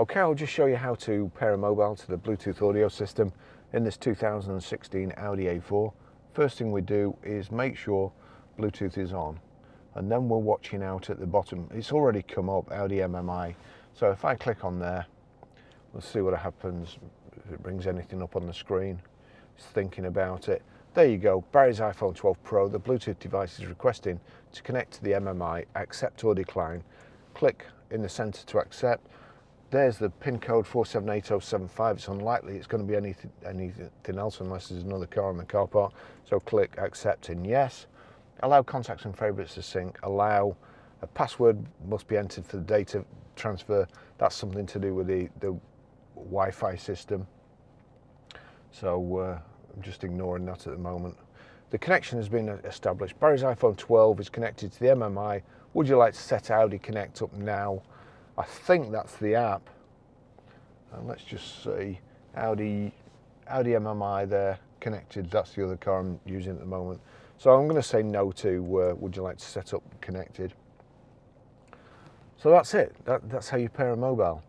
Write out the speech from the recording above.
Okay, I'll just show you how to pair a mobile to the Bluetooth audio system in this 2016 Audi A4. First thing we do is make sure Bluetooth is on, and then we're watching out at the bottom. It's already come up, Audi MMI. So if I click on there, we'll see what happens, if it brings anything up on the screen. It's thinking about it. There you go, Barry's iPhone 12 Pro. The Bluetooth device is requesting to connect to the MMI, accept or decline. Click in the center to accept. There's the pin code 478075. It's unlikely it's going to be anything else unless there's another car in the car park. So click accept and yes. Allow contacts and favorites to sync. Allow a password must be entered for the data transfer. That's something to do with the Wi-Fi system. So I'm just ignoring that at the moment. The connection has been established. Barry's iPhone 12 is connected to the MMI. Would you like to set Audi Connect up now? I think that's the app. And let's just see, Audi MMI there connected. That's the other car I'm using at the moment. So I'm going to say no to would you like to set up connected. So that's it. That's how you pair a mobile.